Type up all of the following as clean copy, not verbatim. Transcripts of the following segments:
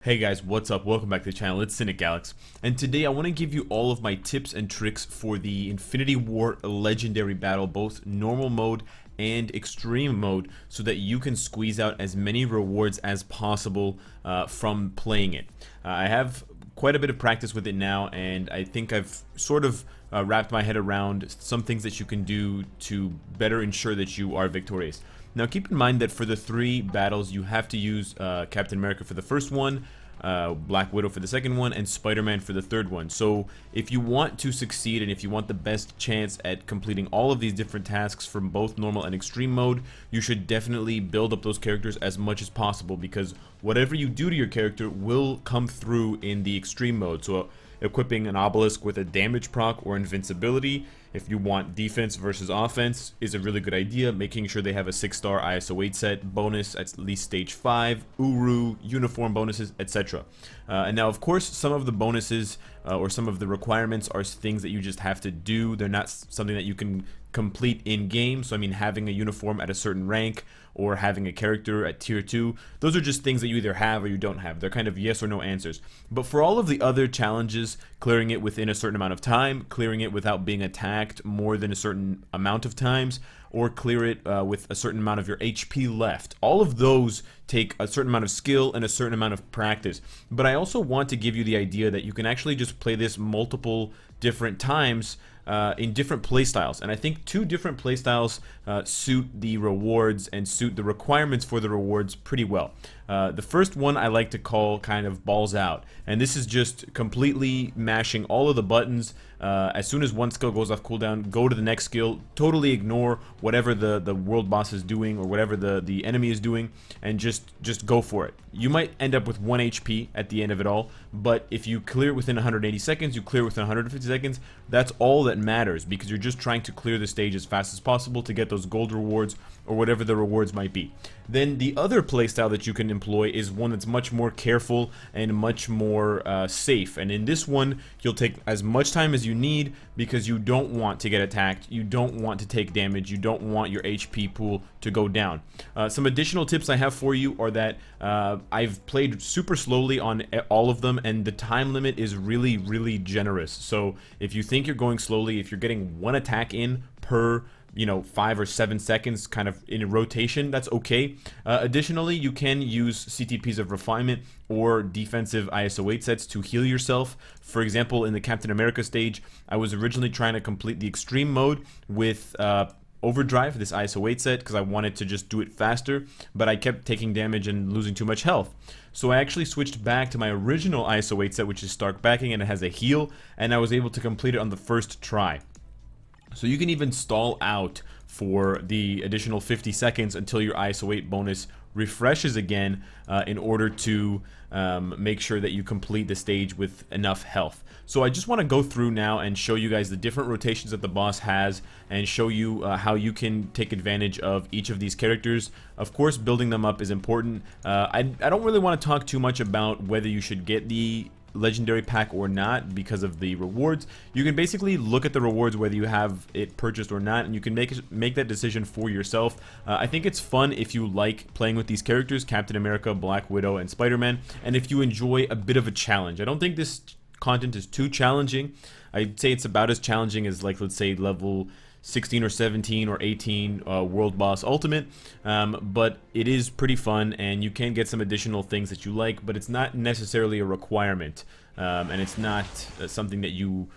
Hey guys, what's up? Welcome back to the channel. It's Cynicalex, and today I want to give you all of my tips and tricks for the Infinity War Legendary Battle, both normal mode and extreme mode, so that you can squeeze out as many rewards as possible from playing it. I have quite a bit of practice with it now, and I think I've sort of wrapped my head around some things that you can do to better ensure that you are victorious. Now keep in mind that for the three battles you have to use Captain America for the first one, Black Widow for the second one, and Spider-Man for the third one. So if you want to succeed and if you want the best chance at completing all of these different tasks from both normal and extreme mode, you should definitely build up those characters as much as possible, because whatever you do to your character will come through in the extreme mode. So equipping an obelisk with a damage proc or invincibility, if you want defense versus offense, is a really good idea. Making sure they have a 6-star ISO 8 set bonus at least stage 5, Uru, uniform bonuses, etc. And now of course some of the bonuses or some of the requirements are things that you just have to do. They're not something that you can complete in game. So I mean, having a uniform at a certain rank or having a character at tier 2, those are just things that you either have or you don't have. They're kind of yes or no answers. But for all of the other challenges, clearing it within a certain amount of time, clearing it without being attacked more than a certain amount of times, or clear it with a certain amount of your HP left, all of those take a certain amount of skill and a certain amount of practice. But I also want to give you the idea that you can actually just play this multiple different times in different playstyles, and I think two different playstyles suit the rewards and suit the requirements for the rewards pretty well. The first one I like to call kind of balls out, and this is just completely mashing all of the buttons. As soon as one skill goes off cooldown, go to the next skill, totally ignore whatever the world boss is doing or whatever the enemy is doing, and just go for it. You might end up with 1 HP at the end of it all, but if you clear within 180 seconds, you clear within 150 seconds, that's all that matters, because you're just trying to clear the stage as fast as possible to get those gold rewards or whatever the rewards might be. Then the other playstyle that you can employ is one that's much more careful and much more safe, and in this one you'll take as much time as you need, because you don't want to get attacked, you don't want to take damage, you don't want your HP pool to go down. Some additional tips I have for you are that I've played super slowly on all of them, and the time limit is really generous. So if you think you're going slowly, if you're getting one attack in per 5 or 7 seconds kind of in a rotation, that's okay. Additionally, you can use CTPs of refinement or defensive ISO 8 sets to heal yourself. For example, in the Captain America stage, I was originally trying to complete the extreme mode with Overdrive, this ISO 8 set, because I wanted to just do it faster, but I kept taking damage and losing too much health. So I actually switched back to my original ISO 8 set, which is Stark Backing, and it has a heal, and I was able to complete it on the first try. So you can even stall out for the additional 50 seconds until your ISO 8 bonus refreshes again in order to make sure that you complete the stage with enough health. So I just want to go through now and show you guys the different rotations that the boss has, and show you how you can take advantage of each of these characters. Of course, building them up is important. I don't really want to talk too much about whether you should get the legendary pack or not because of the rewards. You can basically look at the rewards whether you have it purchased or not, and you can make that decision for yourself. I think it's fun if you like playing with these characters, Captain America, Black Widow, and Spider-Man, and if you enjoy a bit of a challenge. I don't think this content is too challenging. I'd say it's about as challenging as, like, let's say level 16 or 17 or 18 World Boss Ultimate, but it is pretty fun, and you can get some additional things that you like, but it's not necessarily a requirement, and it's not something that you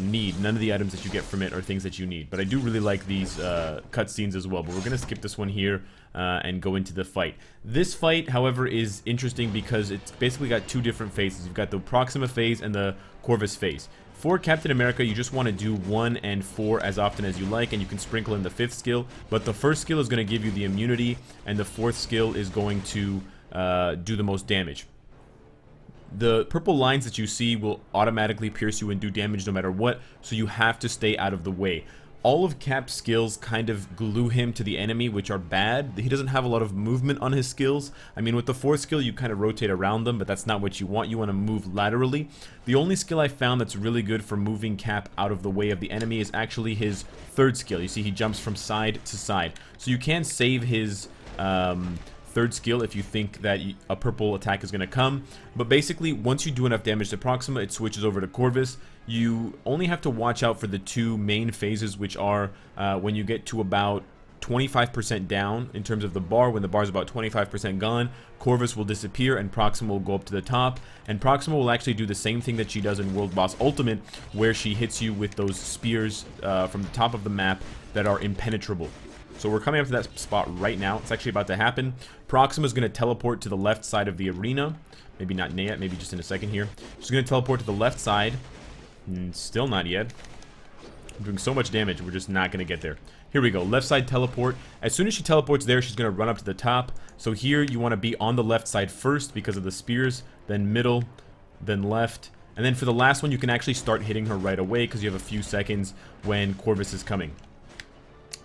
need. None of the items that you get from it are things that you need, but I do really like these cutscenes as well. But we're going to skip this one here and go into the fight. This fight, however, is interesting because it's basically got two different phases. You've got the Proxima phase and the Corvus phase. For Captain America, you just want to do 1 and 4 as often as you like, and you can sprinkle in the 5th skill, but the first skill is going to give you the immunity, and the 4th skill is going to do the most damage. The purple lines that you see will automatically pierce you and do damage no matter what, so you have to stay out of the way. All of Cap's skills kind of glue him to the enemy, which are bad. He doesn't have a lot of movement on his skills. I mean, with the 4th skill, you kind of rotate around them, but that's not what you want. You want to move laterally. The only skill I found that's really good for moving Cap out of the way of the enemy is actually his 3rd skill. You see, he jumps from side to side. So you can save his third skill if you think that a purple attack is going to come. But basically, once you do enough damage to Proxima, it switches over to Corvus. You only have to watch out for the two main phases, which are when you get to about 25% down in terms of the bar. When the bar is about 25% gone, Corvus will disappear and Proxima will go up to the top. And Proxima will actually do the same thing that she does in World Boss Ultimate, where she hits you with those spears from the top of the map that are impenetrable. So we're coming up to that spot right now. It's actually about to happen. Proxima is going to teleport to the left side of the arena. Maybe not yet, maybe just in a second here. She's going to teleport to the left side. Still not yet. I'm doing so much damage, we're just not going to get there. Here we go, left side teleport. As soon as she teleports there, she's going to run up to the top. So here you want to be on the left side first because of the spears, then middle, then left. And then for the last one, you can actually start hitting her right away because you have a few seconds when Corvus is coming.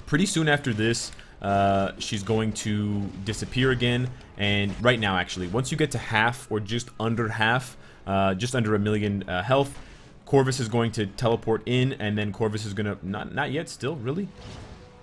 Pretty soon after this, she's going to disappear again. And right now, actually, once you get to half or just under half, just under 1 million health, Corvus is going to teleport in, and then Corvus is going to... Not yet, still, really?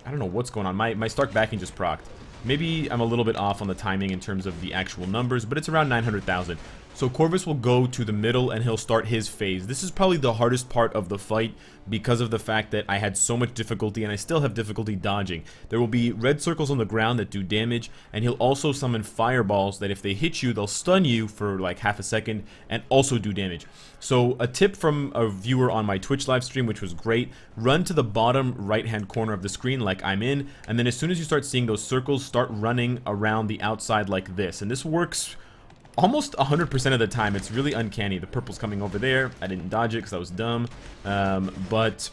I don't know what's going on. My Stark backing just procced. Maybe I'm a little bit off on the timing in terms of the actual numbers, but it's around 900,000. So Corvus will go to the middle and he'll start his phase. This is probably the hardest part of the fight because of the fact that I had so much difficulty and I still have difficulty dodging. There will be red circles on the ground that do damage, and he'll also summon fireballs that if they hit you, they'll stun you for like half a second and also do damage. So a tip from a viewer on my Twitch live stream, which was great, run to the bottom right hand corner of the screen like I'm in, and then as soon as you start seeing those circles, start running around the outside like this. And this works almost 100% of the time. It's really uncanny. The purple's coming over there. I didn't dodge it because I was dumb. But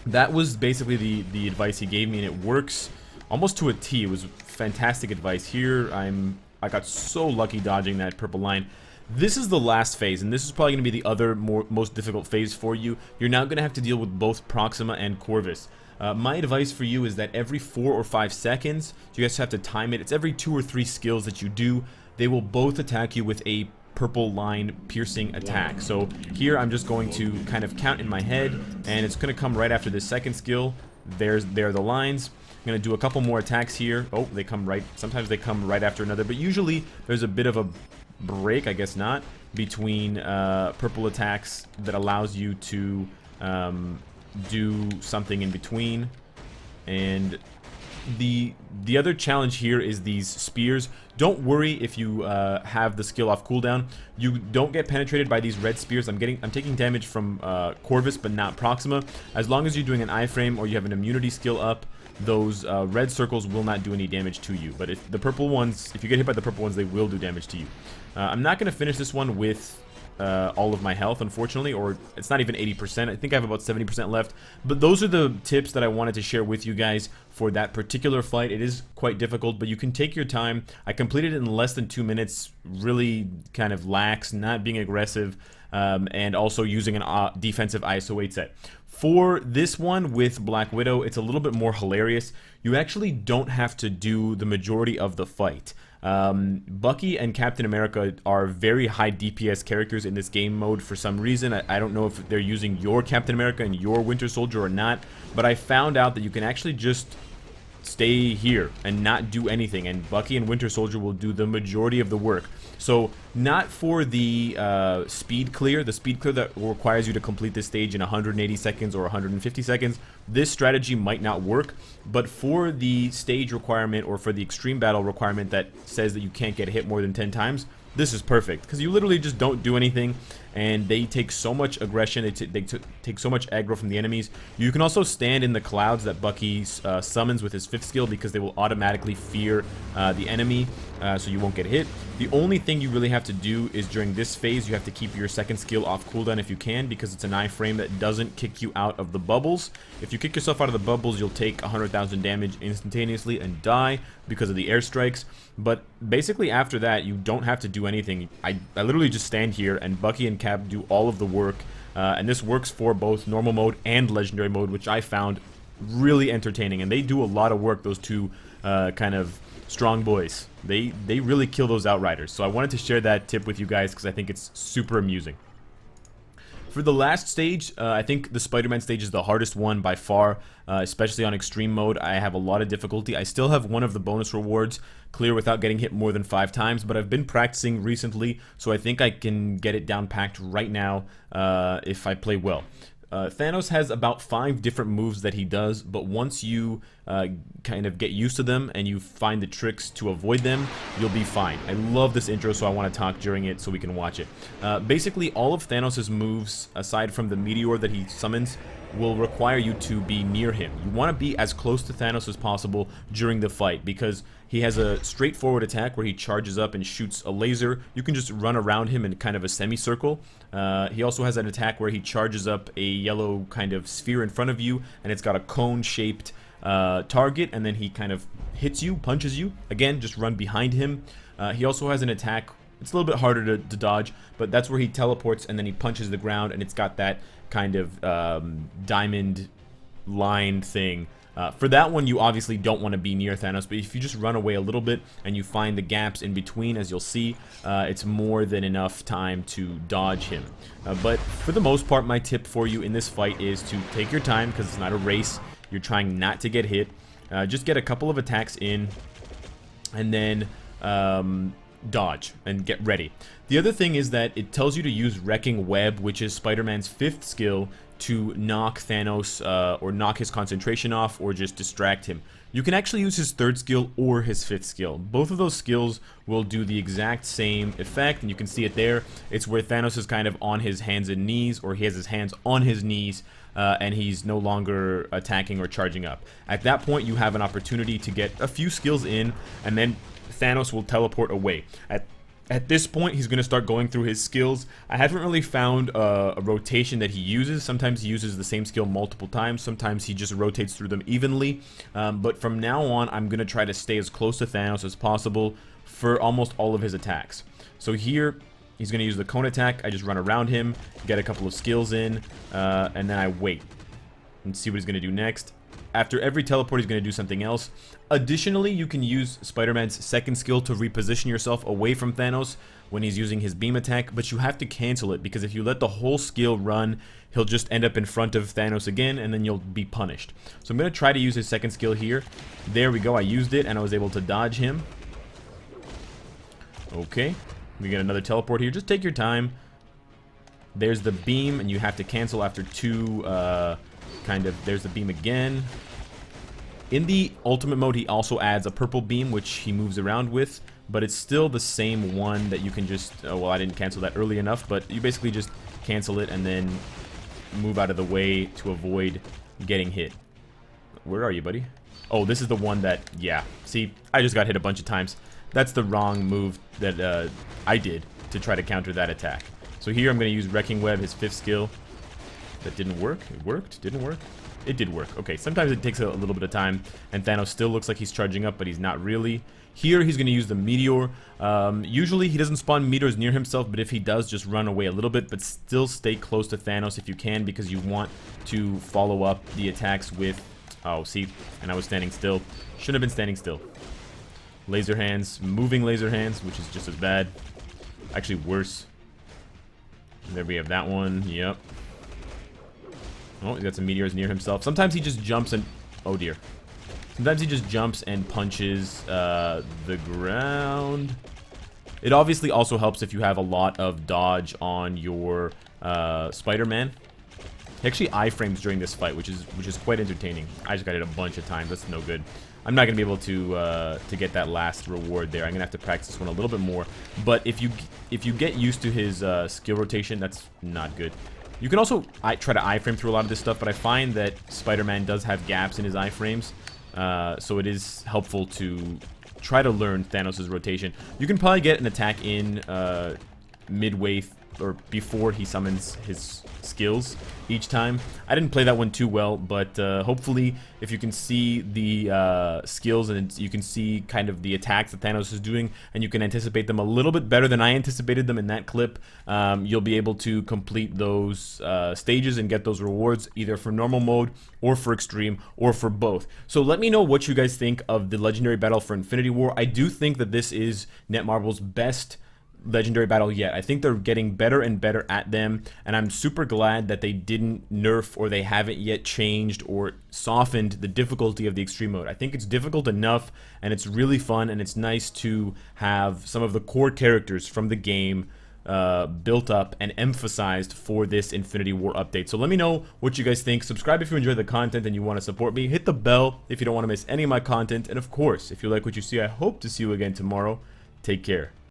that was basically the advice he gave me, and it works almost to a T. It was fantastic advice. Here, I got so lucky dodging that purple line. This is the last phase, and this is probably going to be the other most difficult phase for you. You're now going to have to deal with both Proxima and Corvus. My advice for you is that every 4 or 5 seconds, you guys have to time it. It's every 2 or 3 skills that you do. They will both attack you with a purple line piercing attack. So here I'm just going to kind of count in my head, and it's going to come right after this second skill. There are the lines. I'm going to do a couple more attacks here. Oh, they come right. Sometimes they come right after another, but usually there's a bit of a break, I guess not, between purple attacks that allows you to do something in between. And the other challenge here is these spears. Don't worry if you have the skill off cooldown. You don't get penetrated by these red spears. I'm taking damage from Corvus, but not Proxima. As long as you're doing an iframe or you have an immunity skill up, those red circles will not do any damage to you. But if the purple ones, if you get hit by the purple ones, they will do damage to you. I'm not going to finish this one with all of my health, unfortunately, or it's not even 80%. I think I have about 70% left. But those are the tips that I wanted to share with you guys for that particular fight. It is quite difficult, but you can take your time. I completed it in less than 2 minutes, really kind of lax, not being aggressive, and also using an defensive ISO 8 set. For this one with Black Widow, it's a little bit more hilarious. You actually don't have to do the majority of the fight. Bucky and Captain America are very high DPS characters in this game mode for some reason. I don't know if they're using your Captain America and your Winter Soldier or not, but I found out that you can actually just stay here and not do anything, and Bucky and Winter Soldier will do the majority of the work. So not for the speed clear that requires you to complete this stage in 180 seconds or 150 seconds. This strategy might not work, but for the stage requirement or for the extreme battle requirement that says that you can't get hit more than 10 times, this is perfect, because you literally just don't do anything, and they take so much aggression, they take so much aggro from the enemies. You can also stand in the clouds that Bucky summons with his 5th skill, because they will automatically fear the enemy, so you won't get hit. The only thing you really have to do is during this phase, you have to keep your 2nd skill off cooldown if you can, because it's an iframe that doesn't kick you out of the bubbles. If you kick yourself out of the bubbles, you'll take 100,000 damage instantaneously and die because of the airstrikes. But basically after that, you don't have to do anything. I literally just stand here, and Bucky and Cap do all of the work. And this works for both normal mode and legendary mode, which I found really entertaining. And they do a lot of work, those two kind of strong boys. They really kill those Outriders. So I wanted to share that tip with you guys because I think it's super amusing. For the last stage, I think the Spider-Man stage is the hardest one by far, especially on extreme mode. I have a lot of difficulty. I still have one of the bonus rewards clear without getting hit more than 5 times, but I've been practicing recently, so I think I can get it down packed right now if I play well. Thanos has about 5 different moves that he does, but once you kind of get used to them and you find the tricks to avoid them, you'll be fine. I love this intro, so I want to talk during it so we can watch it. Basically, all of Thanos' moves, aside from the meteor that he summons, will require you to be near him. You want to be as close to Thanos as possible during the fight, because he has a straightforward attack where he charges up and shoots a laser. You can just run around him in kind of a semicircle. He also has an attack where he charges up a yellow kind of sphere in front of you, and it's got a cone-shaped target, and then he kind of hits you, punches you. Again, just run behind him. He also has an attack. It's a little bit harder to dodge, but that's where he teleports and then he punches the ground, and it's got that kind of diamond line thing. For that one, you obviously don't want to be near Thanos, but if you just run away a little bit and you find the gaps in between, as you'll see, it's more than enough time to dodge him. But for the most part, my tip for you in this fight is to take your time, because it's not a race. You're trying not to get hit. Just get a couple of attacks in, and then dodge and get ready. The other thing is that it tells you to use Wrecking Web, which is Spider-Man's 5th skill, to knock Thanos or knock his concentration off, or just distract him. You can actually use his 3rd skill or his 5th skill. Both of those skills will do the exact same effect, and you can see it there. It's where Thanos is kind of on his hands and knees, or he has his hands on his knees, and he's no longer attacking or charging up. At that point, you have an opportunity to get a few skills in, and then Thanos will teleport away. At this point, he's going to start going through his skills. I haven't really found a rotation that he uses. Sometimes he uses the same skill multiple times. Sometimes he just rotates through them evenly. But from now on, I'm going to try to stay as close to Thanos as possible for almost all of his attacks. So here, he's going to use the cone attack. I just run around him, get a couple of skills in, and then I wait and see what he's going to do next. After every teleport, he's going to do something else. Additionally, you can use Spider-Man's 2nd skill to reposition yourself away from Thanos when he's using his beam attack, but you have to cancel it, because if you let the whole skill run, he'll just end up in front of Thanos again, and then you'll be punished. So I'm going to try to use his 2nd skill here. There we go, I used it, and I was able to dodge him. Okay, we get another teleport here. Just take your time. There's the beam, and you have to cancel after 2... there's the beam again. In the ultimate mode, he also adds a purple beam, which he moves around with, but it's still the same one that you can just, well, I didn't cancel that early enough, but you basically just cancel it and then move out of the way to avoid getting hit. Where are you, buddy? Oh, this is the one that, yeah, see, I just got hit a bunch of times. That's the wrong move that I did to try to counter that attack. So here I'm going to use Wrecking Web, his 5th skill. That didn't work. It worked. Didn't work. It did work. Okay, sometimes it takes a little bit of time, and Thanos still looks like he's charging up, but he's not really. Here, he's going to use the meteor. Usually, he doesn't spawn meteors near himself, but if he does, just run away a little bit, but still stay close to Thanos if you can, because you want to follow up the attacks with... Oh, see? And I was standing still. Shouldn't have been standing still. Laser hands. Moving laser hands, which is just as bad. Actually, worse. There we have that one. Yep. Oh, he's got some meteors near himself. Sometimes he just jumps and... Oh, dear. Sometimes he just jumps and punches the ground. It obviously also helps if you have a lot of dodge on your Spider-Man. He actually iframes during this fight, which is quite entertaining. I just got hit a bunch of times. That's no good. I'm not going to be able to get that last reward there. I'm going to have to practice this one a little bit more. But if you get used to his skill rotation, that's not good. You can also try to iframe through a lot of this stuff, but I find that Spider-Man does have gaps in his iframes, so it is helpful to try to learn Thanos' rotation. You can probably get an attack in midway or before he summons his skills each time. I didn't play that one too well, but hopefully if you can see the skills and you can see kind of the attacks that Thanos is doing, and you can anticipate them a little bit better than I anticipated them in that clip, you'll be able to complete those stages and get those rewards either for normal mode or for extreme or for both. So let me know what you guys think of the Legendary Battle for Infinity War. I do think that this is Netmarble's best legendary battle yet. I think they're getting better and better at them, and I'm super glad that they didn't nerf or they haven't yet changed or softened the difficulty of the extreme mode. I think it's difficult enough, and it's really fun, and it's nice to have some of the core characters from the game built up and emphasized for this Infinity War update. So let me know what you guys think. Subscribe if you enjoy the content and you want to support me. Hit the bell if you don't want to miss any of my content. And of course, if you like what you see, I hope to see you again tomorrow. Take care.